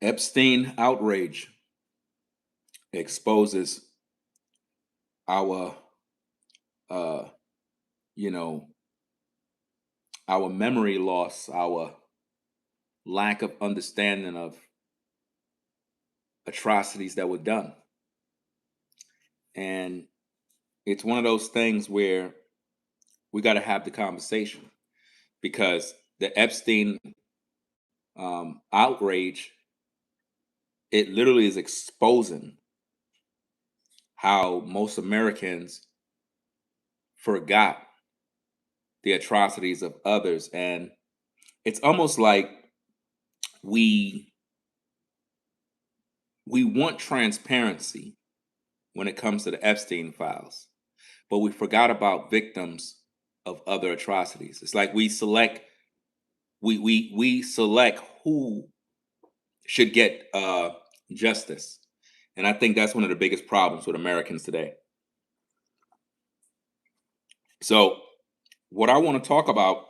Epstein Outrage exposes our, uh, you know, our memory loss, our lack of understanding of atrocities that were done. And it's one of those things where we got to have the conversation because the Epstein outrage, it literally is exposing how most Americans forgot the atrocities of others. And it's almost like we we want transparency when it comes to the Epstein files, but we forgot about victims of other atrocities. It's like we select who should get justice, and I think that's one of the biggest problems with Americans today. So, what I want to talk about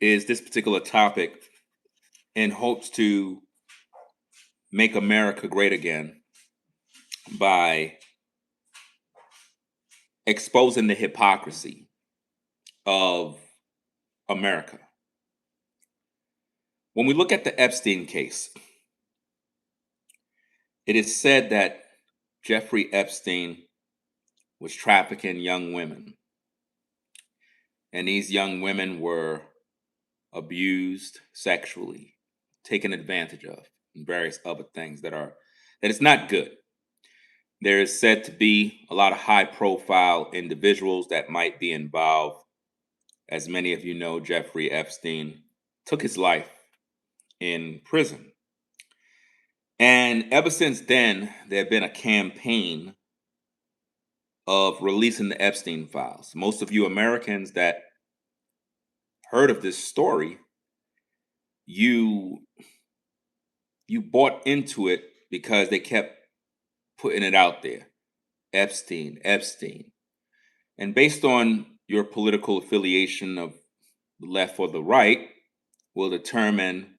is this particular topic in hopes to make America great again by exposing the hypocrisy of America. When we look at the Epstein case, it is said that Jeffrey Epstein was trafficking young women, and these young women were abused sexually, taken advantage of, and various other things that is not good. There is said to be a lot of high-profile individuals that might be involved. As many of you know, Jeffrey Epstein took his life in prison. And ever since then, there have been a campaign of releasing the Epstein files. Most of you Americans that heard of this story, you bought into it because they kept putting it out there. Epstein, Epstein. And based on your political affiliation of the left or the right will determine,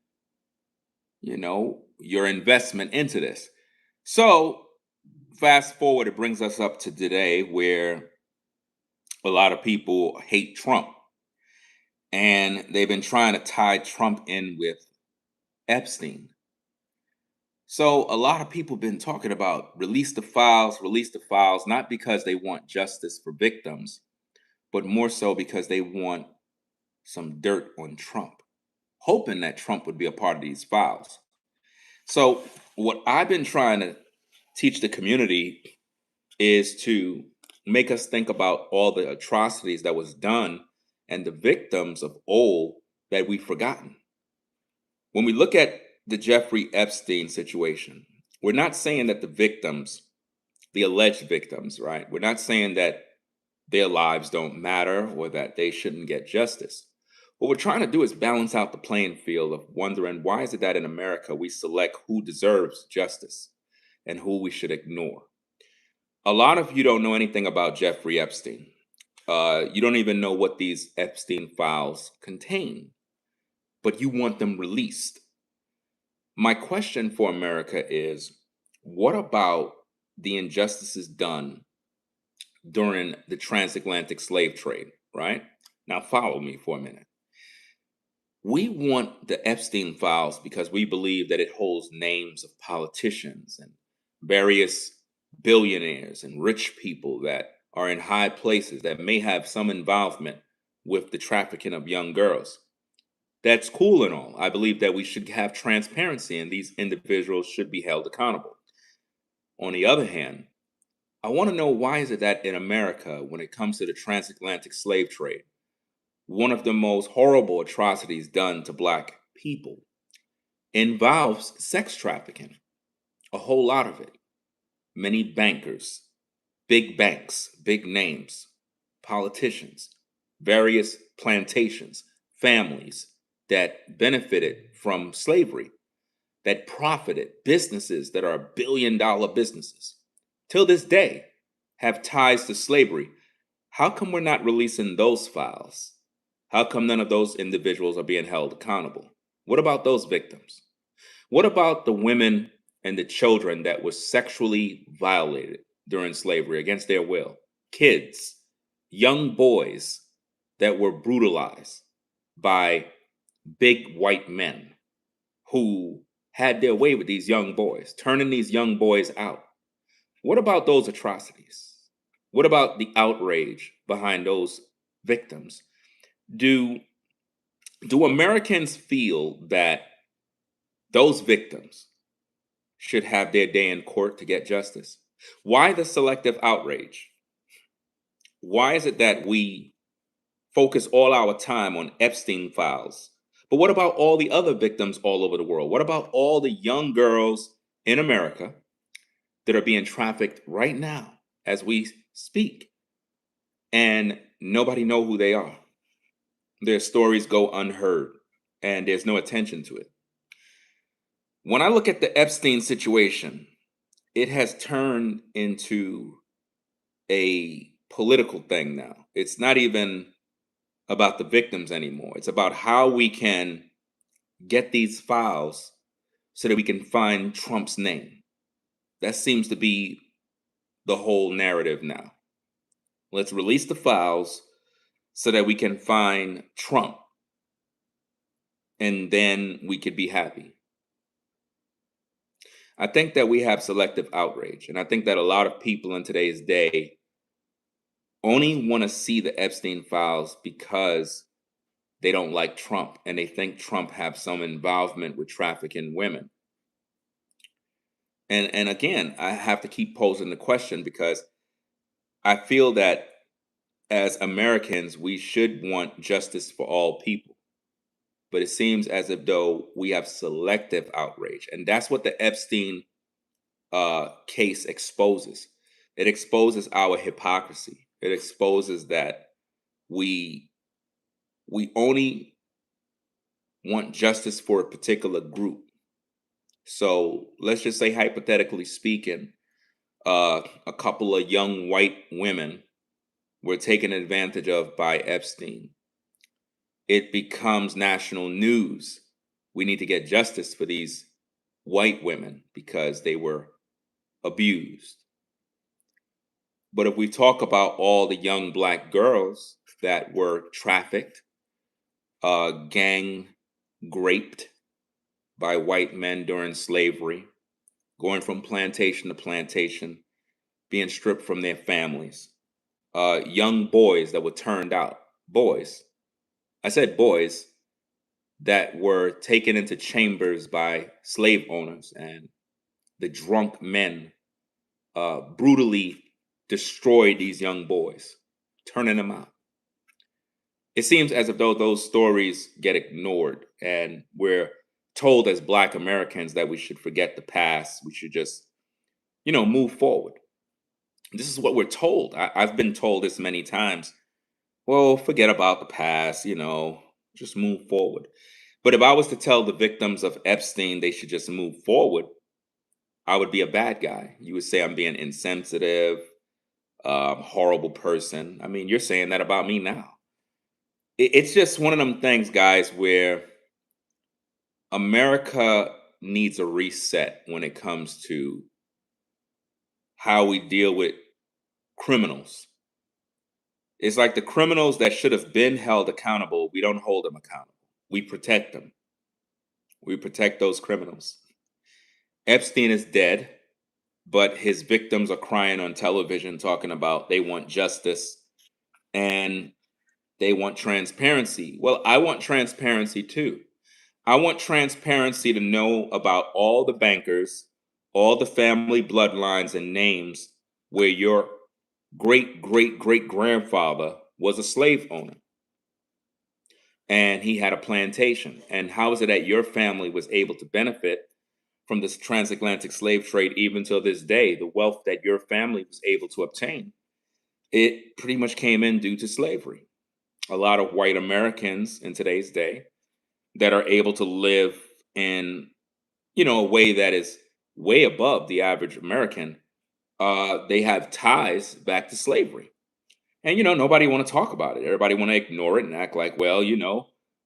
your investment into this. So fast forward, it brings us up to today where a lot of people hate Trump. And they've been trying to tie Trump in with Epstein. So a lot of people have been talking about release the files, not because they want justice for victims, but more so because they want some dirt on Trump, hoping that Trump would be a part of these files. So what I've been trying to teach the community is to make us think about all the atrocities that was done and the victims of old that we've forgotten. When we look at the Jeffrey Epstein situation, we're not saying that the victims, the alleged victims, right? We're not saying that their lives don't matter or that they shouldn't get justice. What we're trying to do is balance out the playing field of wondering why is it that in America we select who deserves justice and who we should ignore. A lot of you don't know anything about Jeffrey Epstein. You don't even know what these Epstein files contain, but you want them released. My question for America is, what about the injustices done during the transatlantic slave trade, right? Now follow me for a minute. We want the Epstein files because we believe that it holds names of politicians and various billionaires and rich people that are in high places that may have some involvement with the trafficking of young girls. That's cool and all. I believe that we should have transparency and these individuals should be held accountable. On the other hand, I want to know why is it that in America, when it comes to the transatlantic slave trade, one of the most horrible atrocities done to Black people involves sex trafficking, a whole lot of it. Many bankers, big banks, big names, politicians, various plantations, families that benefited from slavery, that profited, businesses that are billion-dollar businesses, till this day have ties to slavery. How come we're not releasing those files? How come none of those individuals are being held accountable? What about those victims? What about the women and the children that were sexually violated during slavery against their will? Kids, young boys that were brutalized by big white men who had their way with these young boys, turning these young boys out. What about those atrocities? What about the outrage behind those victims? Do do Americans feel that those victims should have their day in court to get justice? Why the selective outrage? Why is it that we focus all our time on Epstein files? But what about all the other victims all over the world? What about all the young girls in America that are being trafficked right now as we speak? And nobody know who they are. Their stories go unheard and there's no attention to it. When I look at the Epstein situation, it has turned into a political thing now. It's not even about the victims anymore. It's about how we can get these files so that we can find Trump's name. That seems to be the whole narrative now. Let's release the files so that we can find Trump and then we could be happy. I think that we have selective outrage. And I think that a lot of people in today's day only want to see the Epstein files because they don't like Trump and they think Trump have some involvement with trafficking women. And again, I have to keep posing the question because I feel that as Americans, we should want justice for all people. But it seems as if though we have selective outrage. And that's what the Epstein case exposes. It exposes our hypocrisy. It exposes that we only want justice for a particular group. So let's just say, hypothetically speaking, a couple of young white women were taken advantage of by Epstein. It becomes national news. We need to get justice for these white women because they were abused. But if we talk about all the young black girls that were trafficked, gang raped by white men during slavery, going from plantation to plantation, being stripped from their families, young boys that were turned out, boys, I said boys, that were taken into chambers by slave owners and the drunk men brutally destroyed these young boys, turning them out. It seems as if though those stories get ignored and we're told as Black Americans that we should forget the past. We should just, move forward. This is what we're told. I've been told this many times. Well, forget about the past, just move forward. But if I was to tell the victims of Epstein they should just move forward, I would be a bad guy. You would say I'm being insensitive, horrible person. I mean, you're saying that about me now. It's just one of them things, guys, where America needs a reset when it comes to how we deal with criminals. It's like the criminals that should have been held accountable, we don't hold them accountable. We protect them. We protect those criminals. Epstein is dead, but his victims are crying on television talking about they want justice and they want transparency. Well, I want transparency too. I want transparency to know about all the bankers, all the family bloodlines and names where your great great great grandfather was a slave owner and he had a plantation. And how is it that your family was able to benefit from this transatlantic slave trade even till this day? The wealth that your family was able to obtain, it pretty much came in due to slavery. A lot of white Americans in today's day that are able to live in, a way that is way above the average American, they have ties back to slavery. And nobody want to talk about it. Everybody want to ignore it and act like, well,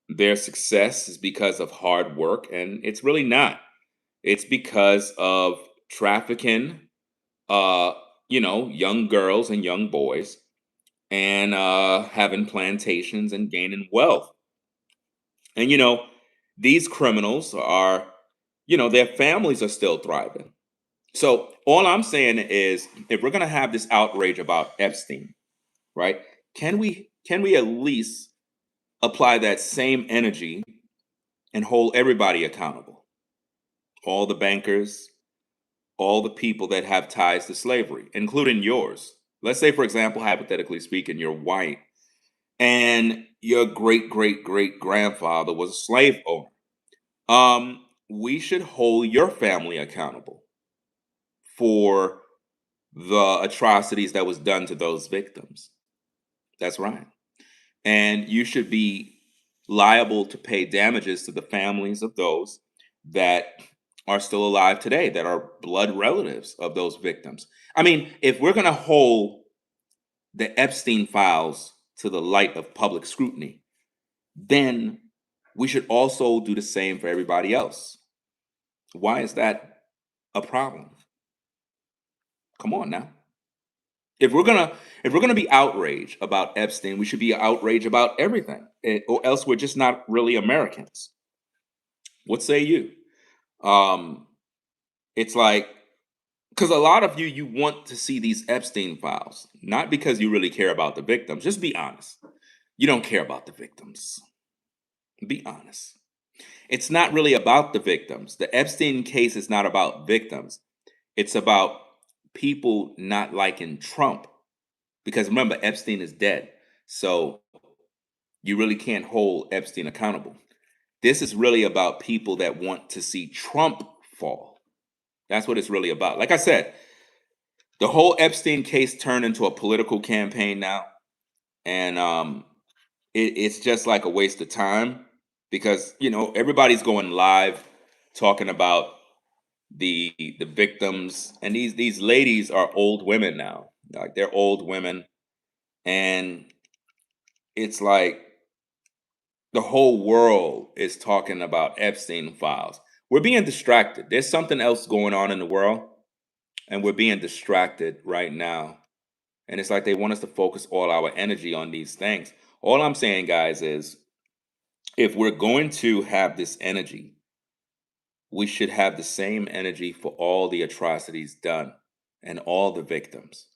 their success is because of hard work, and it's really not. It's because of trafficking, uh, young girls and young boys, and having plantations and gaining wealth. And these criminals are, their families are still thriving. So all I'm saying is, if we're gonna have this outrage about Epstein, right? Can we at least apply that same energy and hold everybody accountable? All the bankers, all the people that have ties to slavery, including yours. Let's say, for example, hypothetically speaking, you're white and your great great great grandfather was a slave owner. We should hold your family accountable for the atrocities that was done to those victims. That's right. And you should be liable to pay damages to the families of those that are still alive today, that are blood relatives of those victims. I mean, if we're going to hold the Epstein files to the light of public scrutiny, then we should also do the same for everybody else. Why is that a problem? Come on now. If we're gonna be outraged about Epstein, we should be outraged about everything, or else we're just not really Americans. What say you? Um, it's like, because a lot of you want to see these Epstein files, not because you really care about the victims. Just be honest. You don't care about the victims. Be honest. It's not really about the victims. The Epstein case is not about victims. It's about people not liking Trump. Because remember, Epstein is dead. So you really can't hold Epstein accountable. This is really about people that want to see Trump fall. That's what it's really about. Like I said, the whole Epstein case turned into a political campaign now, and it's just like a waste of time because everybody's going live talking about the victims, and these ladies are old women now. Like, they're old women, and it's like the whole world is talking about Epstein files. We're being distracted. There's something else going on in the world, and we're being distracted right now. And it's like they want us to focus all our energy on these things. All I'm saying, guys, is if we're going to have this energy, we should have the same energy for all the atrocities done and all the victims.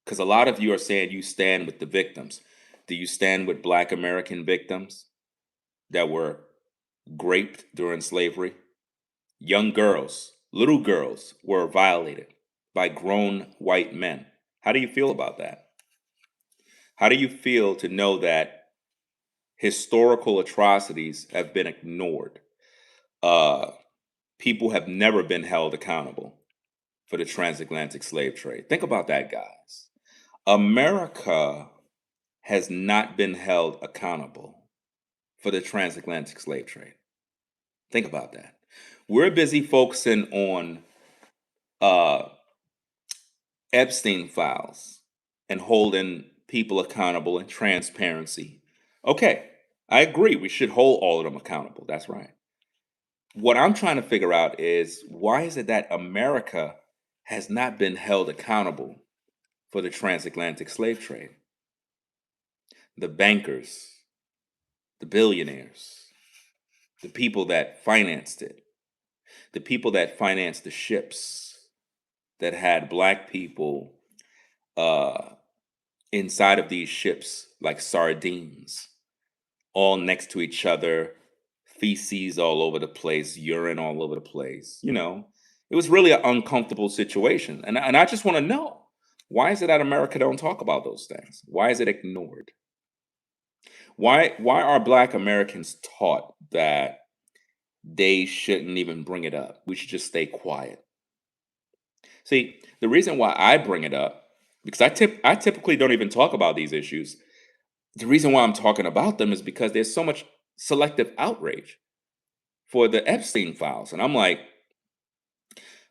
Because a lot of you are saying you stand with the victims. Do you stand with Black American victims that were raped during slavery? Young girls, little girls, were violated by grown white men. How do you feel about that? How do you feel to know that historical atrocities have been ignored? Uh, People have never been held accountable for the transatlantic slave trade. Think about that, guys. America has not been held accountable for the transatlantic slave trade. Think about that. We're busy focusing on uh, Epstein files and holding people accountable and transparency. Okay, I agree. We should hold all of them accountable. That's right. What I'm trying to figure out is, why is it that America has not been held accountable for the transatlantic slave trade? The bankers, the billionaires, the people that financed it, the people that financed the ships that had Black people uh, inside of these ships like sardines, all next to each other, feces all over the place, urine all over the place. It was really an uncomfortable situation. And I just want to know, why is it that America don't talk about those things? Why is it ignored? Why are Black Americans taught that they shouldn't even bring it up? We should just stay quiet. See, the reason why I bring it up, because I typically don't even talk about these issues. The reason why I'm talking about them is because there's so much selective outrage for the Epstein files. And I'm like,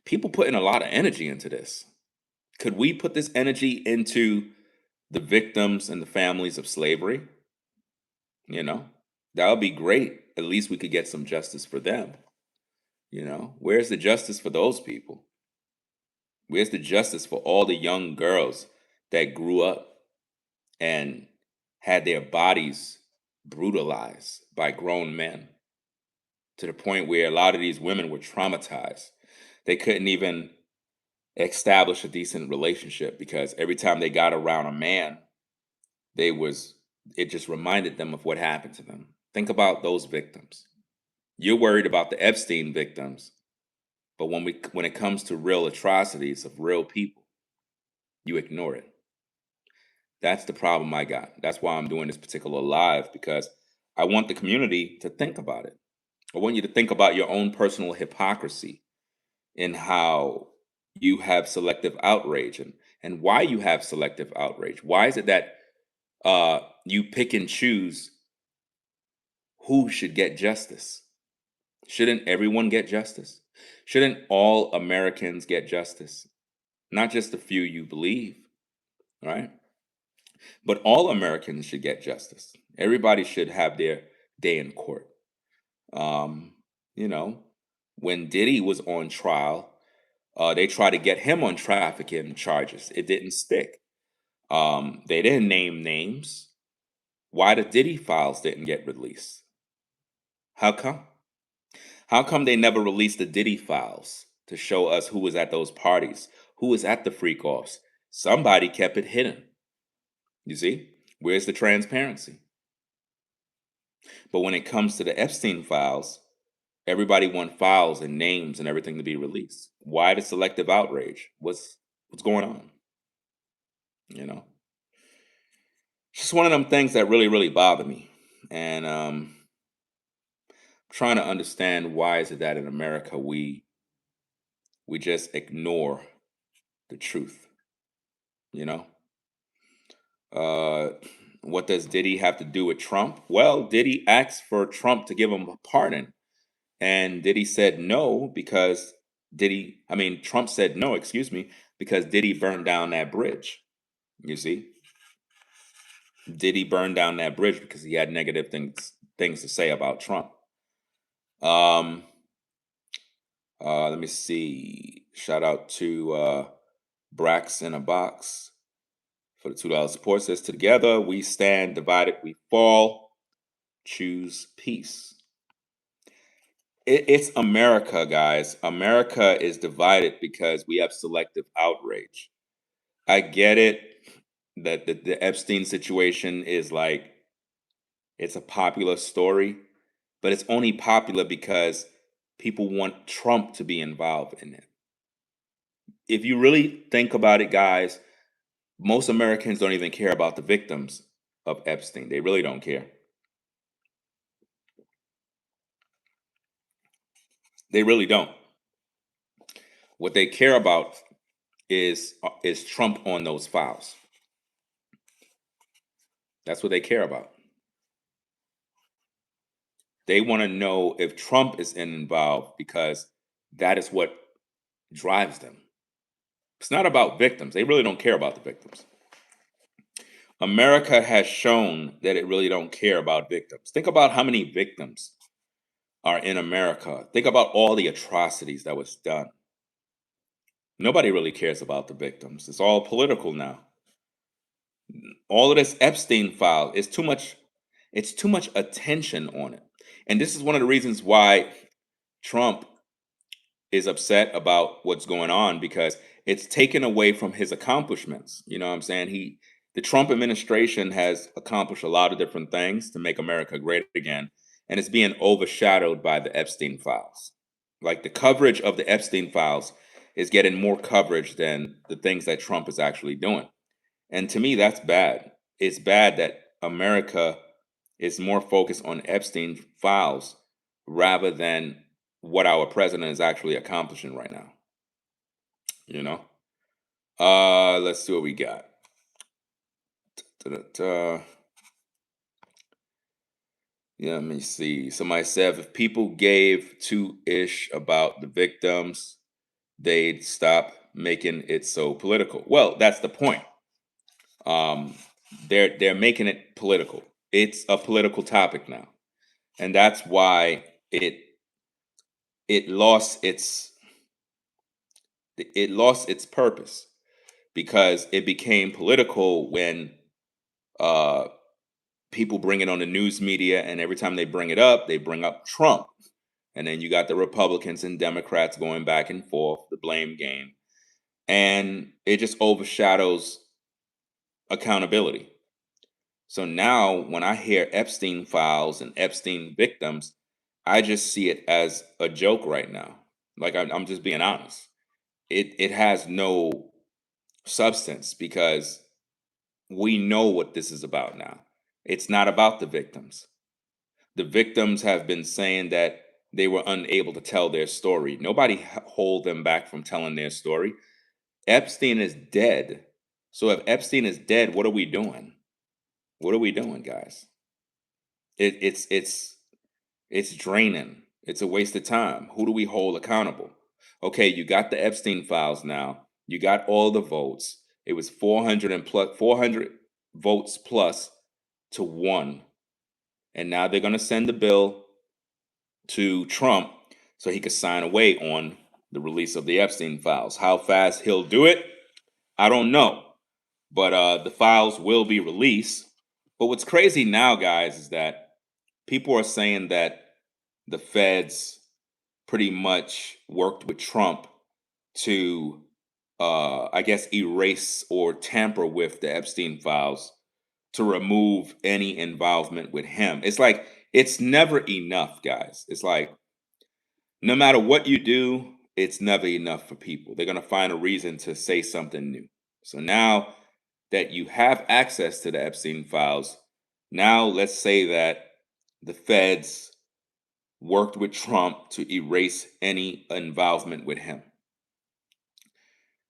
people putting a lot of energy into this. Could we put this energy into the victims and the families of slavery? You know, that would be great. At least we could get some justice for them. Where's the justice for those people? Where's the justice for all the young girls that grew up and had their bodies brutalized by grown men to the point where a lot of these women were traumatized? They couldn't even establish a decent relationship because every time they got around a man, they was it just reminded them of what happened to them. Think about those victims. You're worried about the Epstein victims, but when it comes to real atrocities of real people, you ignore it. That's the problem I got. That's why I'm doing this particular live, because I want the community to think about it. I want you to think about your own personal hypocrisy in how you have selective outrage, and why you have selective outrage. Why is it that you pick and choose who should get justice? Shouldn't everyone get justice? Shouldn't all Americans get justice? Not just the few you believe, right? But all Americans should get justice. Everybody should have their day in court. Um, you know, when Diddy was on trial, they tried to get him on trafficking charges. It didn't stick. They didn't name names. Why the Diddy files didn't get released? How come? How come they never released the Diddy files to show us who was at those parties, who was at the freak offs? Somebody kept it hidden. You see? Where's the transparency? But when it comes to the Epstein files, everybody want files and names and everything to be released. Why the selective outrage? What's going on? You know, it's just one of them things that really, really bother me. And trying to understand, why is it that in America we just ignore the truth? You know, uh, what does Diddy have to do with Trump? Well, Diddy asked for Trump to give him a pardon, and Diddy said no because Trump said no, excuse me, because Diddy burned down that bridge. You see, Diddy burned down that bridge because he had negative things to say about Trump. Um, let me see. Shout out to Brax in a Box for the $2 support. Says, together we stand, divided we fall. Choose peace. It's America, guys. America is divided because we have selective outrage. I get it that the Epstein situation is like, it's a popular story, but it's only popular because people want Trump to be involved in it. If you really think about it, guys, most Americans don't even care about the victims of Epstein. They really don't care. They really don't. What they care about is Trump on those files. That's what they care about. They want to know if Trump is involved because that is what drives them. It's not about victims. They really don't care about the victims. America has shown that it really don't care about victims. Think about how many victims are in America. Think about all the atrocities that was done. Nobody really cares about the victims. It's all political now. All of this Epstein file is too much. It's too much attention on it. And this is one of the reasons why Trump is upset about what's going on, because it's taken away from his accomplishments. You know what I'm saying? The Trump administration has accomplished a lot of different things to make America great again, and it's being overshadowed by the Epstein files. Like, the coverage of the Epstein files is getting more coverage than the things that Trump is actually doing. And to me, that's bad. It's bad that America is more focused on Epstein files rather than what our president is actually accomplishing right now. You know? Let's see what we got. Da-da-da. Yeah, let me see. Somebody said if people gave two ish about the victims, they'd stop making it so political. Well, that's the point. Um, they're making it political. It's a political topic now, and that's why it lost its it lost its purpose because it became political when uh, people bring it on the news media, and every time they bring it up, they bring up Trump. And then you got the Republicans and Democrats going back and forth, the blame game. And it just overshadows accountability. So now when I hear Epstein files and Epstein victims, I just see it as a joke right now. Like I'm just being honest. It has no substance because we know what this is about now. It's not about the victims. The victims have been saying that they were unable to tell their story. Nobody hold them back from telling their story. Epstein is dead. So if Epstein is dead, what are we doing? What are we doing, guys? It's draining. It's a waste of time. Who do we hold accountable? Okay, you got the Epstein files now. You got all the votes. It was 400 and plus 400 votes plus to one. And now they're going to send the bill to Trump so he could sign away on the release of the Epstein files. How fast he'll do it, I don't know. But the files will be released. But what's crazy now, guys, is that people are saying that the feds pretty much worked with Trump to, I guess, erase or tamper with the Epstein files to remove any involvement with him. It's like, it's never enough, guys. It's like, no matter what you do, it's never enough for people. They're going to find a reason to say something new. So now that you have access to the Epstein files, now let's say that the feds worked with Trump to erase any involvement with him.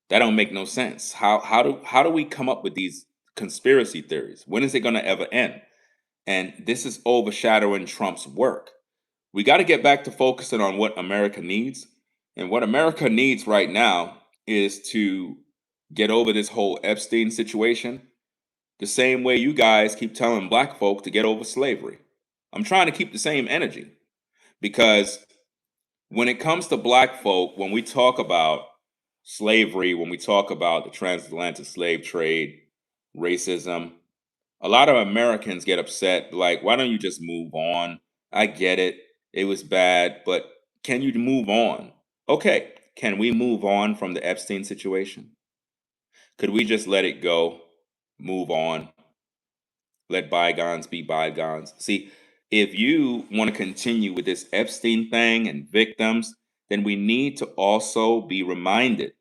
That don't make no sense. How do we come up with these conspiracy theories? When is it going to ever end? And this is overshadowing Trump's work. We got to get back to focusing on what America needs. And what America needs right now is to get over this whole Epstein situation the same way you guys keep telling black folk to get over slavery. I'm trying to keep the same energy because when it comes to black folk, when we talk about slavery, when we talk about the transatlantic slave trade, racism, a lot of Americans get upset, like, why don't you just move on? I get it. It was bad, but can you move on? Okay, can we move on from the Epstein situation? Could we just let it go, move on, let bygones be bygones? See, if you want to continue with this Epstein thing and victims, then we need to also be reminded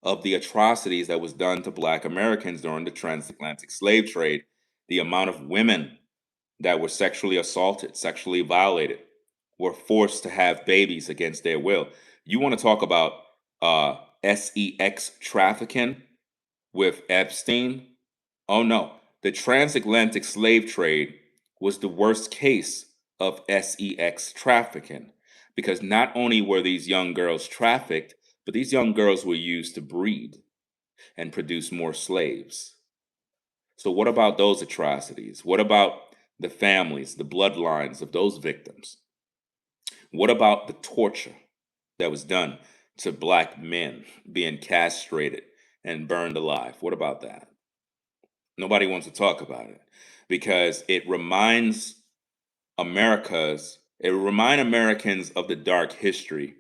of the atrocities that was done to Black Americans during the transatlantic slave trade, the amount of women that were sexually assaulted, sexually violated, were forced to have babies against their will. You want to talk about sex trafficking with Epstein? Oh no, the transatlantic slave trade was the worst case of sex trafficking because not only were these young girls trafficked, but these young girls were used to breed and produce more slaves. So, what about those atrocities? What about the families, the bloodlines of those victims? What about the torture that was done to Black men being castrated and burned alive? What about that? Nobody wants to talk about it because it remind Americans of the dark history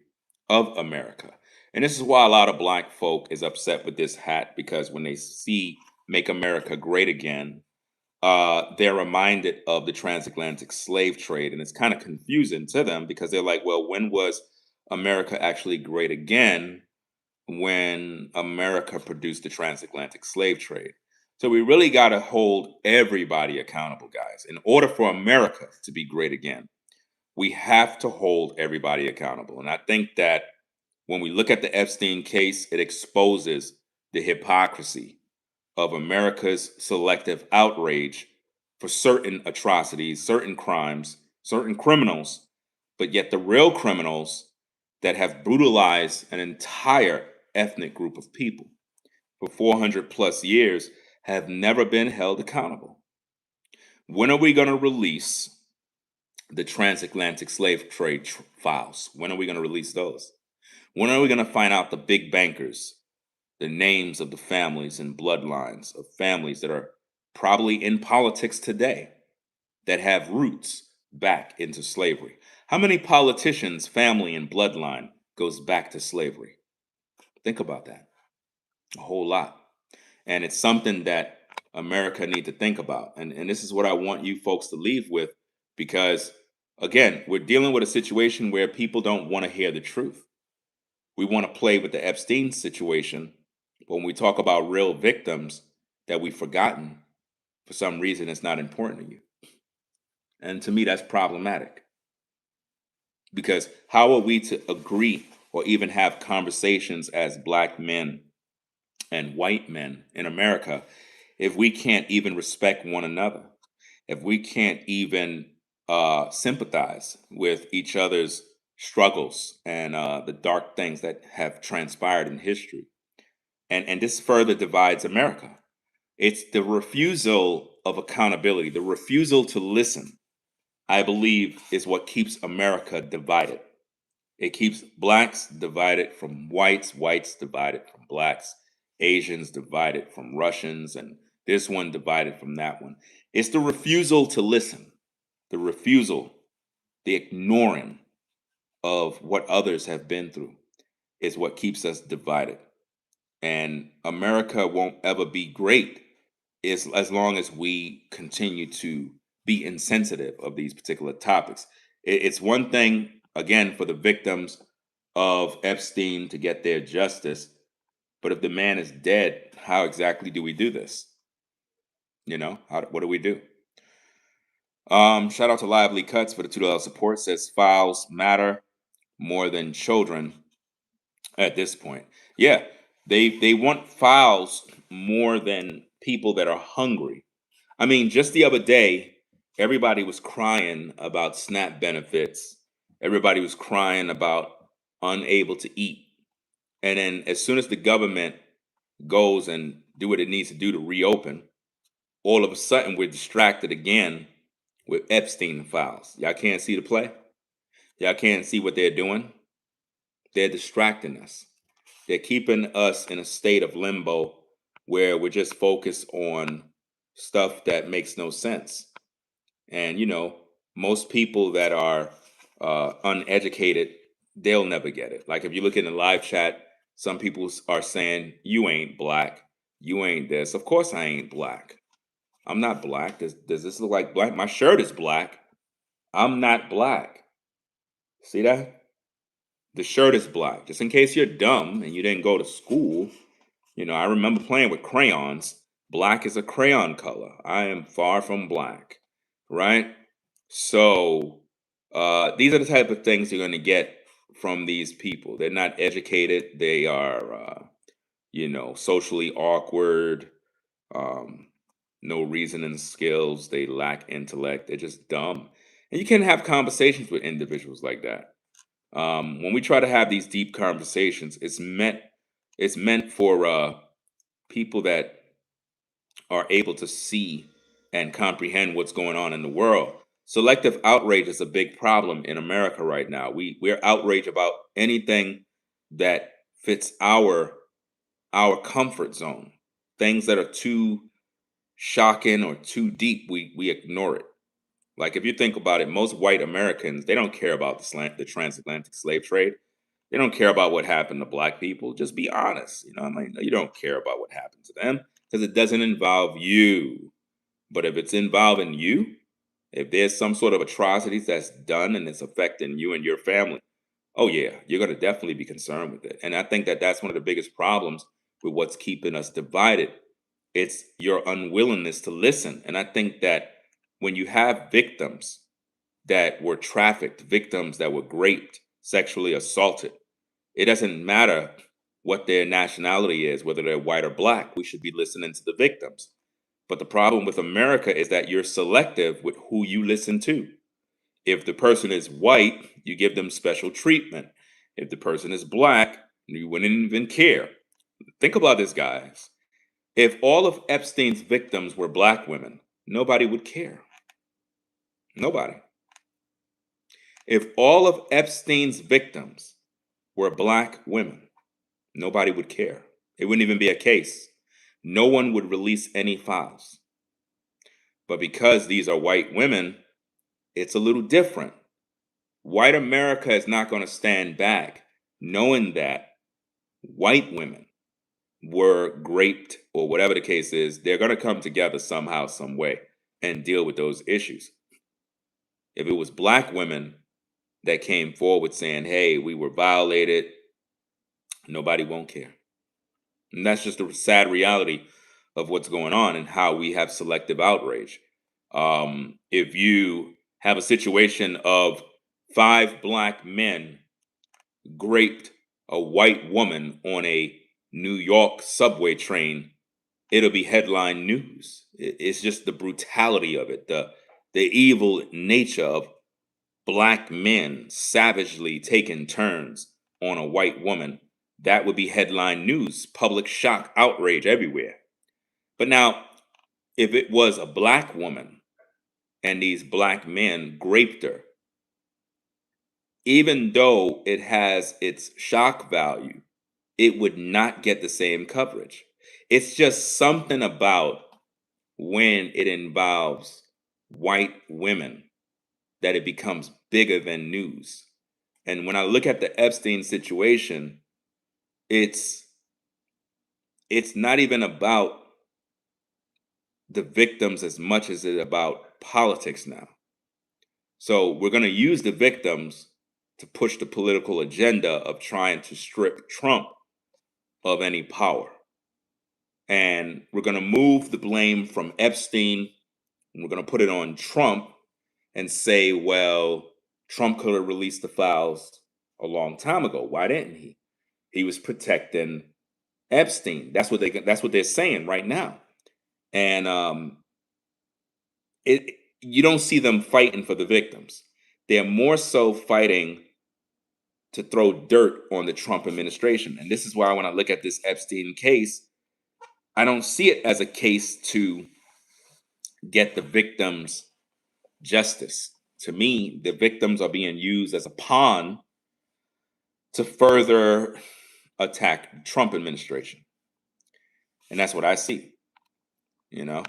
of America. And this is why a lot of black folk is upset with this hat because when they see Make America Great Again, they're reminded of the transatlantic slave trade. And it's kind of confusing to them because they're like, well, when was America actually great again when America produced the transatlantic slave trade? So we really got to hold everybody accountable, guys. In order for America to be great again, we have to hold everybody accountable. And I think that when we look at the Epstein case, it exposes the hypocrisy of America's selective outrage for certain atrocities, certain crimes, certain criminals, but yet the real criminals that have brutalized an entire ethnic group of people for 400 plus years have never been held accountable. When are we going to release the transatlantic slave trade files? When are we going to release those? When are we going to find out the big bankers, the names of the families and bloodlines of families that are probably in politics today that have roots back into slavery? How many politicians' family and bloodline goes back to slavery? Think about that. A whole lot. And it's something that America need to think about. And this is what I want you folks to leave with, because again, we're dealing with a situation where people don't want to hear the truth. We want to play with the Epstein situation, but when we talk about real victims that we've forgotten, for some reason it's not important to you. And to me, that's problematic, because how are we to agree or even have conversations as black men and white men in America if we can't even respect one another, if we can't even sympathize with each other's struggles and the dark things that have transpired in history? And this further divides America. It's the refusal of accountability, the refusal to listen, I believe, is what keeps America divided. It keeps blacks divided from whites, whites divided from blacks, Asians divided from Russians, and this one divided from that one. It's the refusal to listen, the refusal, the ignoring of what others have been through is what keeps us divided. And America won't ever be great as long as we continue to be insensitive of these particular topics. It's one thing, again, for the victims of Epstein to get their justice, but if the man is dead, how exactly do we do this? What do we do? Shout out to Lively Cuts for the $2 support. Says files matter more than children at this point. Yeah, they want files more than people that are hungry. I mean, just the other day, everybody was crying about SNAP benefits. Everybody was crying about unable to eat. And then as soon as the government goes and do what it needs to do to reopen, all of a sudden we're distracted again with Epstein files. Y'all can't see the play? Y'all can't see what they're doing? They're distracting us. They're keeping us in a state of limbo where we're just focused on stuff that makes no sense. And, most people that are uneducated, they'll never get it. Like if you look in the live chat, some people are saying, you ain't black. You ain't this. Of course I ain't black. I'm not black. Does this look like black? My shirt is black. I'm not black. See that? The shirt is black. Just in case you're dumb and you didn't go to school, I remember playing with crayons. Black is a crayon color. I am far from black, right? So these are the type of things you're going to get from these people. They're not educated. They are, socially awkward. Um, no reasoning skills. They lack intellect. They're just dumb. And you can't have conversations with individuals like that. When we try to have these deep conversations, it's meant for people that are able to see and comprehend what's going on in the world. Selective outrage is a big problem in America right now. We're outraged about anything that fits our comfort zone. Things that are too shocking or too deep, we ignore it. Like if you think about it, most white Americans, they don't care about the transatlantic slave trade. They don't care about what happened to black people. Just be honest. I mean, you don't care about what happened to them because it doesn't involve you. But if it's involving you, if there's some sort of atrocities that's done and it's affecting you and your family, oh yeah, you're going to definitely be concerned with it. And I think that that's one of the biggest problems with what's keeping us divided. It's your unwillingness to listen. And I think that when you have victims that were trafficked, victims that were raped, sexually assaulted, it doesn't matter what their nationality is, whether they're white or black. We should be listening to the victims. But the problem with America is that you're selective with who you listen to. If the person is white, you give them special treatment. If the person is black, you wouldn't even care. Think about this, guys. If all of Epstein's victims were black women, nobody would care. Nobody. If all of Epstein's victims were black women, nobody would care. It wouldn't even be a case. No one would release any files. But because these are white women, it's a little different. White America is not going to stand back knowing that white women were raped or whatever the case is. They're going to come together somehow, some way, and deal with those issues. If it was black women that came forward saying, hey, we were violated, nobody won't care. And that's just the sad reality of what's going on and how we have selective outrage. If you have a situation of 5 black men raped a white woman on a New York subway train, it'll be headline news. It's just the brutality of it, the evil nature of black men savagely taking turns on a white woman. That would be headline news, public shock, outrage everywhere. But now, if it was a black woman and these black men raped her, even though it has its shock value, it would not get the same coverage. It's just something about when it involves white women that it becomes bigger than news. And when I look at the Epstein situation, it's not even about the victims as much as it about politics now. So we're going to use the victims to push the political agenda of trying to strip Trump of any power. And we're going to move the blame from Epstein and we're going to put it on Trump and say, well, Trump could have released the files a long time ago. Why didn't he? He was protecting Epstein. That's what they're saying right now. And you don't see them fighting for the victims. They're more so fighting to throw dirt on the Trump administration. And this is why when I look at this Epstein case, I don't see it as a case to get the victims justice. To me, the victims are being used as a pawn to further attack the Trump administration. And that's what I see, you know.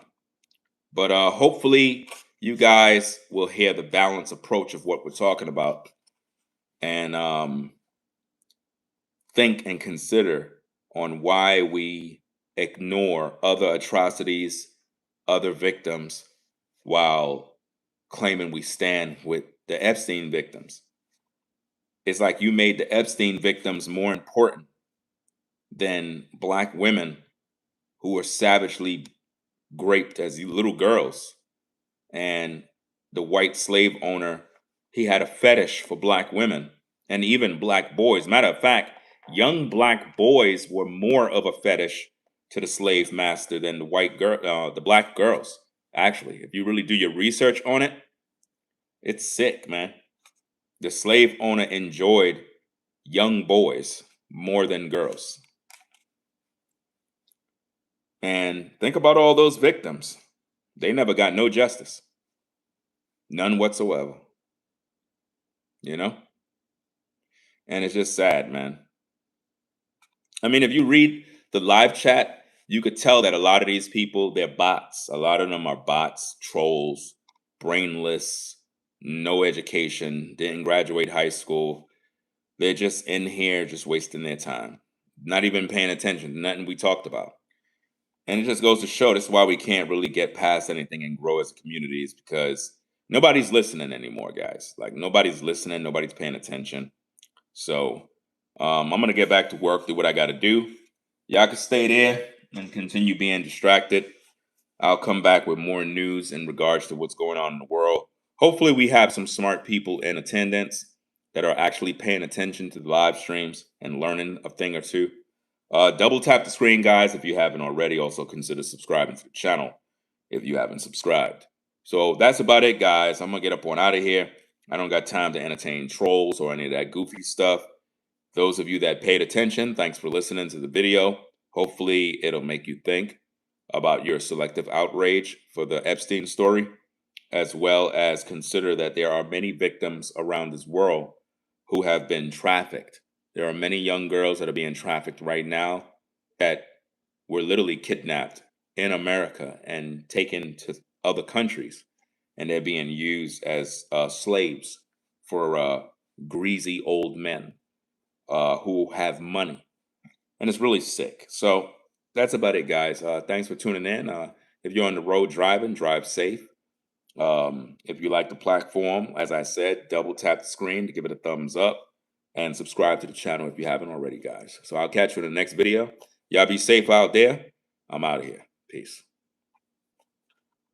But hopefully you guys will hear the balanced approach of what we're talking about and think and consider on why we ignore other atrocities, other victims, while claiming we stand with the Epstein victims. It's like you made the Epstein victims more important than black women who were savagely raped as little girls. And the white slave owner, he had a fetish for black women and even black boys. Matter of fact, young black boys were more of a fetish to the slave master than the black girls. Actually, if you really do your research on it, it's sick, man. The slave owner enjoyed young boys more than girls. And think about all those victims. They never got no justice. None whatsoever. You know? And it's just sad, man. I mean, if you read the live chat, you could tell that a lot of these people, they're bots. A lot of them are bots, trolls, brainless, no education, didn't graduate high school. They're just in here just wasting their time, not even paying attention to nothing we talked about. And it just goes to show this is why we can't really get past anything and grow as communities because nobody's listening anymore, guys. Like nobody's listening, nobody's paying attention. So I'm gonna get back to work, do what I gotta do. Y'all can stay there and continue being distracted. I'll come back with more news in regards to what's going on in the world. Hopefully, we have some smart people in attendance that are actually paying attention to the live streams and learning a thing or two. Double tap the screen, guys, if you haven't already. Also, consider subscribing to the channel if you haven't subscribed. So that's about it, guys. I'm going to get up on out of here. I don't got time to entertain trolls or any of that goofy stuff. Those of you that paid attention, thanks for listening to the video. Hopefully, it'll make you think about your selective outrage for the Epstein story. as well as consider that there are many victims around this world who have been trafficked. There are many young girls that are being trafficked right now that were literally kidnapped in America and taken to other countries, and they're being used as slaves for greasy old men who have money, and it's really sick. So that's about it, guys. Thanks for tuning in. If you're on the road driving, drive safe. If you like the platform, as I said, double tap the screen to give it a thumbs up and subscribe to the channel if you haven't already, guys. So I'll catch you in the next video. Y'all be safe out there. I'm out of here. Peace.